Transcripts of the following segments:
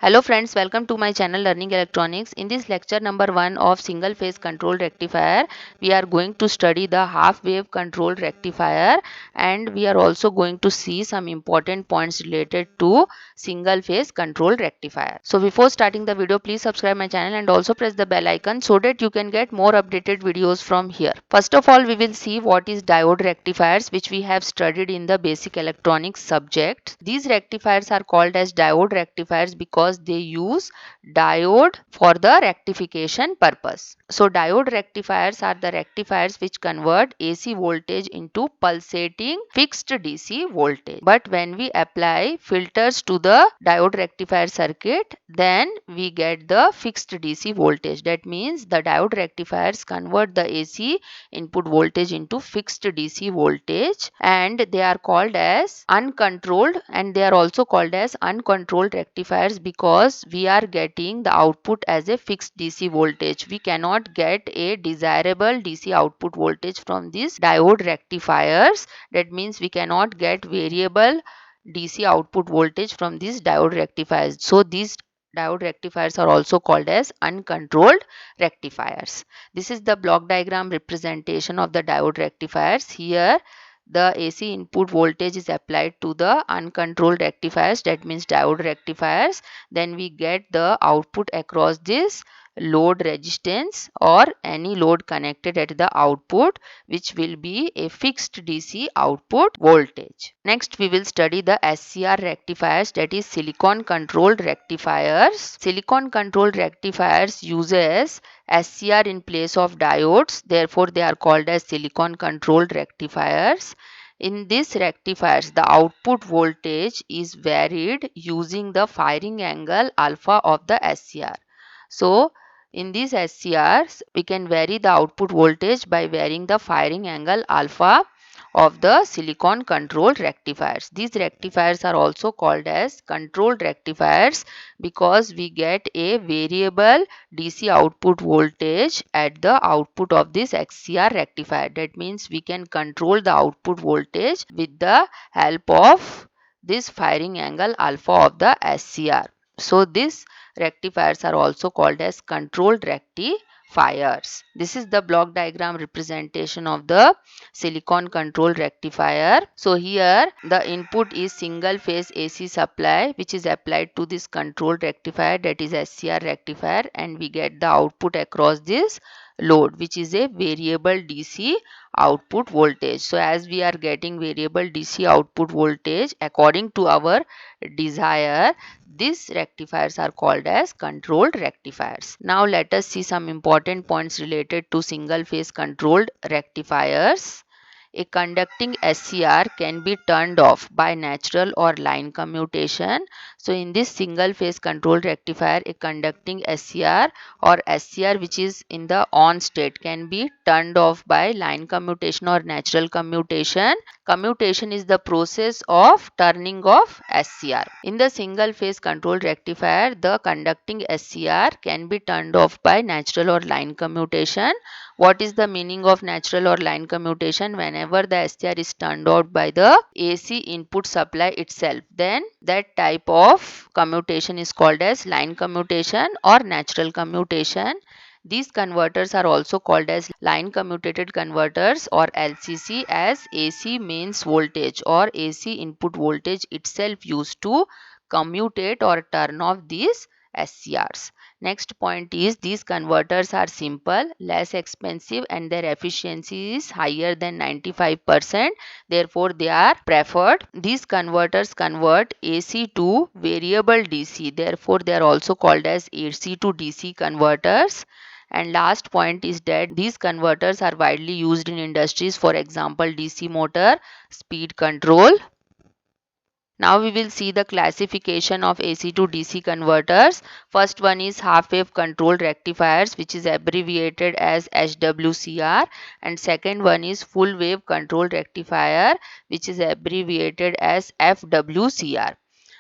Hello friends, welcome to my channel Learning Electronics. In this lecture number 1 of single phase control rectifier, we are going to study the half wave control rectifier, and we are also going to see some important points related to single phase control rectifier. So before starting the video, please subscribe my channel and also press the bell icon so that you can get more updated videos from here. First of all, we will see what is diode rectifiers, which we have studied in the basic electronics subject. These rectifiers are called as diode rectifiers because they use diode for the rectification purpose. So diode rectifiers are the rectifiers which convert AC voltage into pulsating fixed DC voltage. But when we apply filters to the diode rectifier circuit, then we get the fixed DC voltage. That means the diode rectifiers convert the AC input voltage into fixed DC voltage, and they are called as uncontrolled, and they are also called as uncontrolled rectifiers because we are getting the output as a fixed DC voltage. We cannot get a desirable DC output voltage from these diode rectifiers. That means we cannot get variable DC output voltage from these diode rectifiers. So these diode rectifiers are also called as uncontrolled rectifiers. This is the block diagram representation of the diode rectifiers. Here the AC input voltage is applied to the uncontrolled rectifiers, that means diode rectifiers. Then we get the output across this load resistance or any load connected at the output, which will be a fixed DC output voltage. Next we will study the SCR rectifiers, that is silicon controlled rectifiers. Silicon controlled rectifiers uses SCR in place of diodes, therefore they are called as silicon controlled rectifiers. In these rectifiers, the output voltage is varied using the firing angle alpha of the SCR. So in these SCRs, we can vary the output voltage by varying the firing angle alpha of the silicon controlled rectifiers. These rectifiers are also called as controlled rectifiers because we get a variable DC output voltage at the output of this SCR rectifier. That means we can control the output voltage with the help of this firing angle alpha of the SCR. So these rectifiers are also called as controlled rectifiers. This is the block diagram representation of the silicon control rectifier. So here the input is single phase AC supply which is applied to this control rectifier, that is SCR rectifier, and we get the output across this load, which is a variable DC output voltage. So as we are getting variable DC output voltage according to our desire, these rectifiers are called as controlled rectifiers. Now let us see some important points related to single phase controlled rectifiers. A conducting SCR can be turned off by natural or line commutation. So in this single phase control rectifier, a conducting SCR or SCR which is in the on state can be turned off by line commutation or natural commutation. Commutation is the process of turning off SCR. In the single phase control rectifier, the conducting SCR can be turned off by natural or line commutation. What is the meaning of natural or line commutation? Whenever the SCR is turned out by the AC input supply itself, then that type of commutation is called as line commutation or natural commutation. These converters are also called as line commutated converters or LCC, as AC mains voltage or AC input voltage itself used to commutate or turn off these SCRs. Next point is these converters are simple, less expensive, and their efficiency is higher than 95%. Therefore, they are preferred. These converters convert AC to variable DC. Therefore, they are also called as AC to DC converters. And last point is that these converters are widely used in industries, for example, DC motor, speed control. Now we will see the classification of AC to DC converters. First one is half wave controlled rectifiers, which is abbreviated as HWCR, and second one is full wave controlled rectifier, which is abbreviated as FWCR.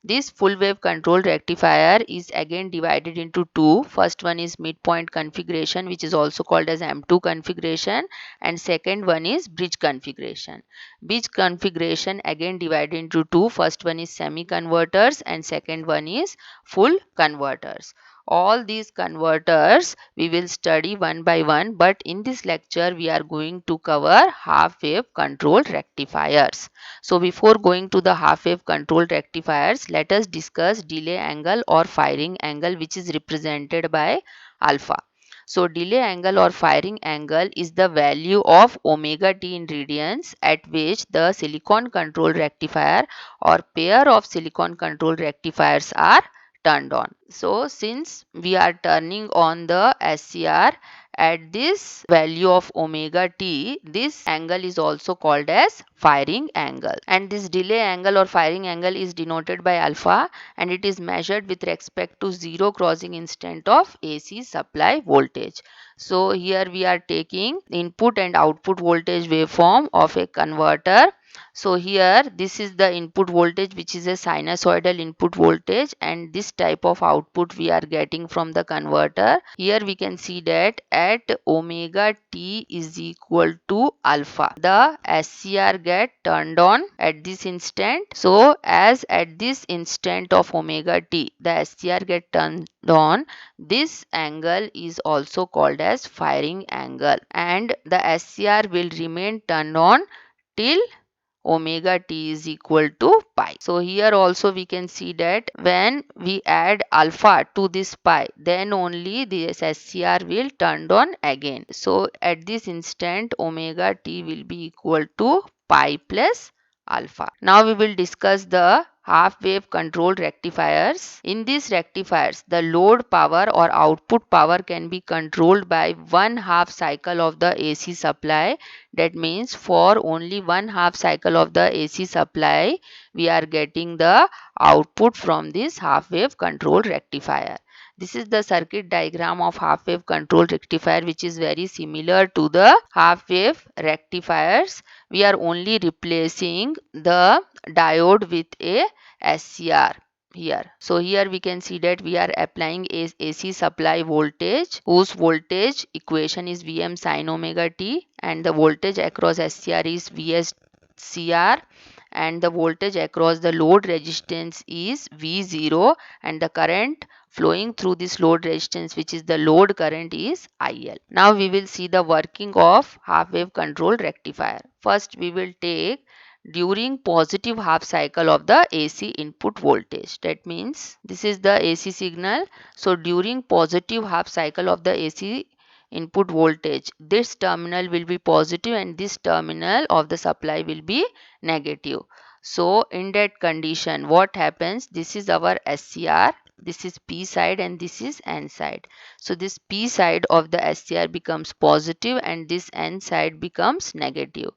This full wave control rectifier is again divided into two. First one is midpoint configuration, which is also called as M2 configuration, and second one is bridge configuration. Bridge configuration again divided into two. First one is semi converters and second one is full converters. All these converters we will study one by one, but in this lecture we are going to cover half wave control rectifiers. So before going to the half wave control rectifiers, let us discuss delay angle or firing angle, which is represented by alpha. So delay angle or firing angle is the value of omega t in radians at which the silicon control rectifier or pair of silicon control rectifiers are turned on. So since we are turning on the SCR at this value of omega t, this angle is also called as firing angle, and this delay angle or firing angle is denoted by alpha, and it is measured with respect to zero crossing instant of AC supply voltage. So here we are taking input and output voltage waveform of a converter. So here this is the input voltage, which is a sinusoidal input voltage, and this type of output we are getting from the converter. Here we can see that at omega t is equal to alpha, the SCR get turned on at this instant. So as at this instant of omega t the SCR get turned on, this angle is also called as firing angle, and the SCR will remain turned on till omega t is equal to pi. So here also we can see that when we add alpha to this pi, then only this SCR will turn on again. So at this instant omega t will be equal to pi plus alpha. Now we will discuss the half wave control rectifiers. In these rectifiers, the load power or output power can be controlled by 1/2 cycle of the AC supply. That means for only 1/2 cycle of the AC supply, we are getting the output from this half wave control rectifier. This is the circuit diagram of half wave control rectifier, which is very similar to the half wave rectifiers. We are only replacing the diode with a SCR here. So here we can see that we are applying AC supply voltage, whose voltage equation is Vm sin omega t, and the voltage across SCR is VSCR, and the voltage across the load resistance is V0, and the current flowing through this load resistance, which is the load current, is IL. Now we will see the working of half wave control rectifier. First we will take during positive half cycle of the AC input voltage. That means this is the AC signal. So during positive half cycle of the AC input voltage, this terminal will be positive and this terminal of the supply will be negative. So in that condition, what happens? This is our SCR, this is P side and this is N side. So this P side of the SCR becomes positive and this N side becomes negative,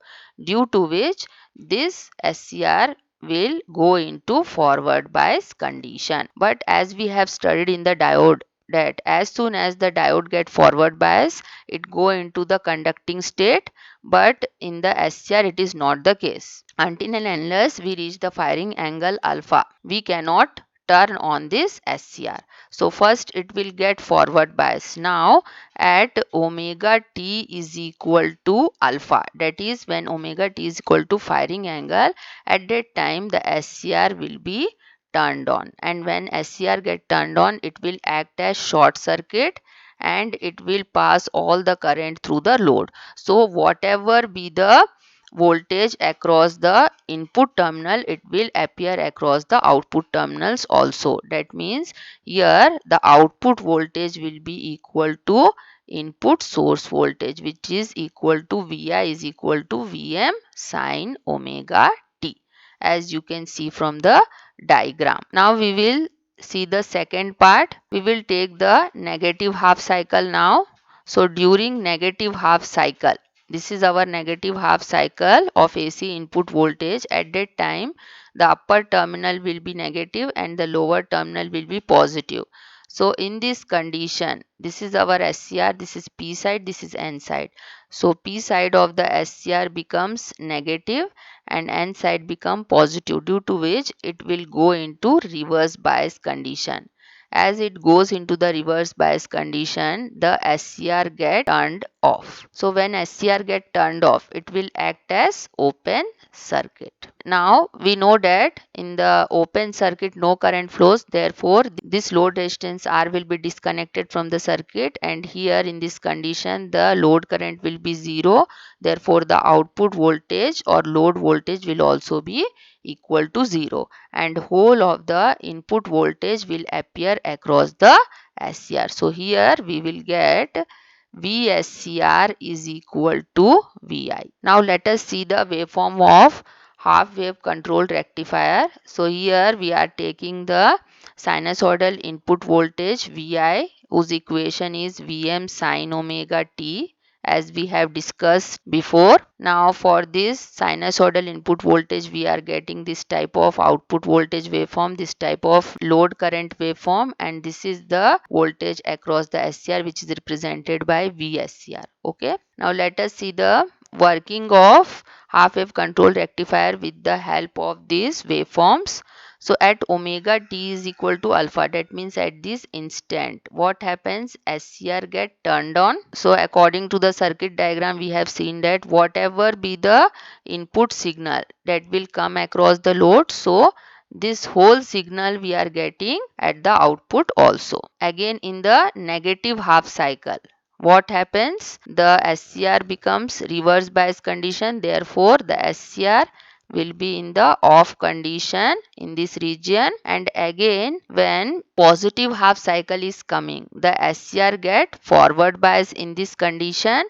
due to which this SCR will go into forward bias condition. But as we have studied in the diode, that as soon as the diode get forward bias, it go into the conducting state, but in the SCR it is not the case. Until and unless we reach the firing angle alpha, we cannot turn on this SCR. So first it will get forward bias. Now at omega t is equal to alpha, that is when omega t is equal to firing angle, at that time the SCR will be turned on, and when SCR get turned on, it will act as short circuit and it will pass all the current through the load. So whatever be the voltage across the input terminal, it will appear across the output terminals also. That means here the output voltage will be equal to input source voltage, which is equal to Vi is equal to Vm sin omega t, as you can see from the diagram. Now we will see the second part. We will take the negative half cycle now. So during negative half cycle, this is our negative half cycle of AC input voltage. At that time, the upper terminal will be negative and the lower terminal will be positive. So in this condition, this is our SCR, this is P side, this is N side. So P side of the SCR becomes negative and N side become positive, due to which it will go into reverse bias condition. As it goes into the reverse bias condition, the SCR get turned off. So when SCR get turned off, it will act as open circuit. Now we know that in the open circuit no current flows, therefore this load resistance R will be disconnected from the circuit, and here in this condition the load current will be 0, therefore the output voltage or load voltage will also be equal to 0, and whole of the input voltage will appear across the SCR. So here we will get VSCR is equal to VI. Now let us see the waveform of half wave controlled rectifier. So here we are taking the sinusoidal input voltage VI, whose equation is Vm sin omega t, as we have discussed before. Now for this sinusoidal input voltage, we are getting this type of output voltage waveform, this type of load current waveform, and this is the voltage across the SCR, which is represented by VSCR. Okay. Now let us see the working of half wave control rectifier with the help of these waveforms. So at omega t is equal to alpha, that means at this instant what happens, SCR get turned on. So according to the circuit diagram, we have seen that whatever be the input signal that will come across the load, so this whole signal we are getting at the output also. Again in the negative half cycle, what happens, the SCR becomes reverse bias condition, therefore the SCR will be in the off condition in this region, and again when positive half cycle is coming, the SCR get forward bias in this condition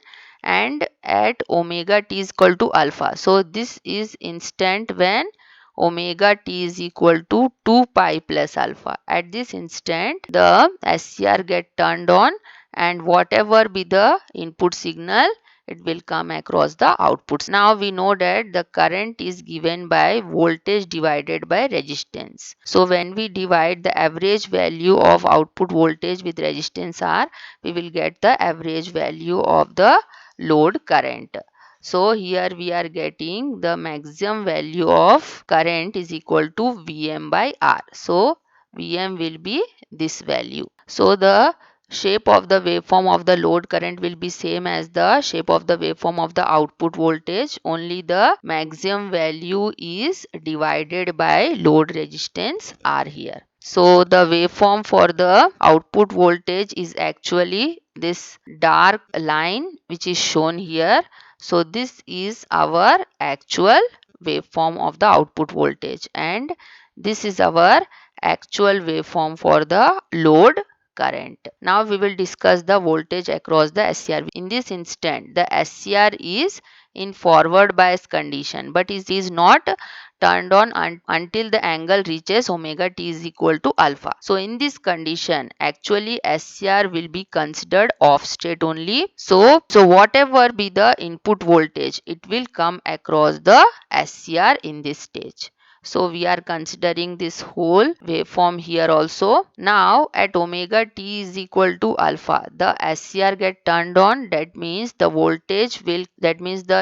and at omega t is equal to alpha. So this is instant when omega t is equal to 2 pi plus alpha. At this instant the SCR get turned on, and whatever be the input signal, it will come across the outputs. Now we know that the current is given by voltage divided by resistance. So when we divide the average value of output voltage with resistance R, we will get the average value of the load current. So here we are getting the maximum value of current is equal to Vm by R. So Vm will be this value. So the shape of the waveform of the load current will be same as the shape of the waveform of the output voltage, only the maximum value is divided by load resistance R here. So the waveform for the output voltage is actually this dark line which is shown here. So this is our actual waveform of the output voltage, and this is our actual waveform for the load current. Now we will discuss the voltage across the SCR. In this instant, the SCR is in forward bias condition, but it is not turned on until the angle reaches omega t is equal to alpha. So in this condition, actually SCR will be considered off state only. So whatever be the input voltage, it will come across the SCR in this stage. So we are considering this whole waveform here also. Now at omega t is equal to alpha, the SCR get turned on, that means the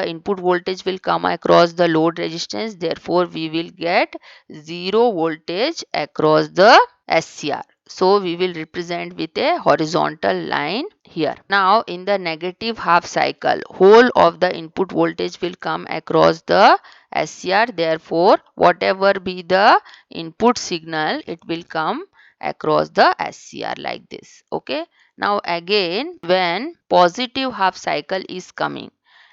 input voltage will come across the load resistance, therefore we will get 0 voltage across the SCR. So we will represent with a horizontal line here. Now in the negative half cycle, whole of the input voltage will come across the SCR, therefore whatever be the input signal, it will come across the SCR like this. Okay. Now again when positive half cycle is coming,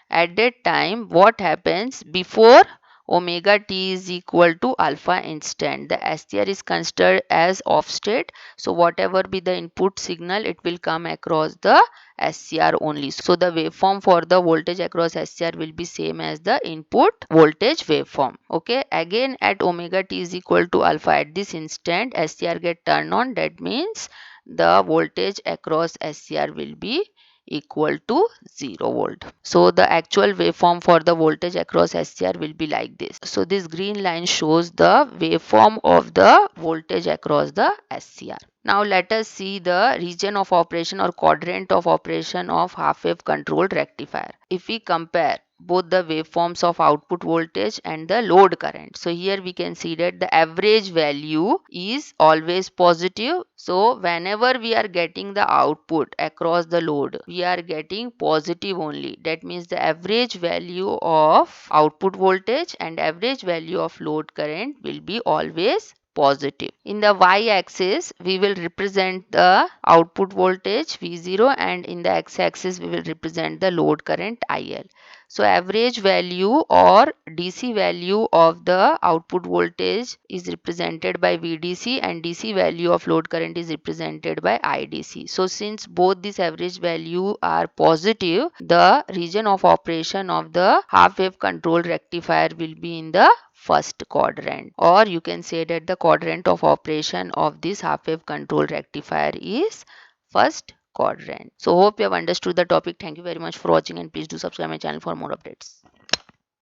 at that time what happens, before omega t is equal to alpha instant, the SCR is considered as off state. So whatever be the input signal, it will come across the SCR only. So the waveform for the voltage across SCR will be same as the input voltage waveform. Okay. Again at omega t is equal to alpha, at this instant SCR get turned on, that means the voltage across SCR will be equal to 0 volt. So the actual waveform for the voltage across SCR will be like this. So this green line shows the waveform of the voltage across the SCR. Now let us see the region of operation or quadrant of operation of half wave controlled rectifier. If we compare both the waveforms of output voltage and the load current. So here we can see that the average value is always positive. So whenever we are getting the output across the load, we are getting positive only. That means the average value of output voltage and average value of load current will be always positive. In the y-axis, we will represent the output voltage V0, and in the x-axis, we will represent the load current IL. So average value or DC value of the output voltage is represented by VDC, and DC value of load current is represented by IDC. So since both these average value are positive, the region of operation of the half wave control rectifier will be in the first quadrant, or you can say that the quadrant of operation of this half wave control rectifier is first quadrant. So hope you have understood the topic. Thank you very much for watching, and please do subscribe my channel for more updates.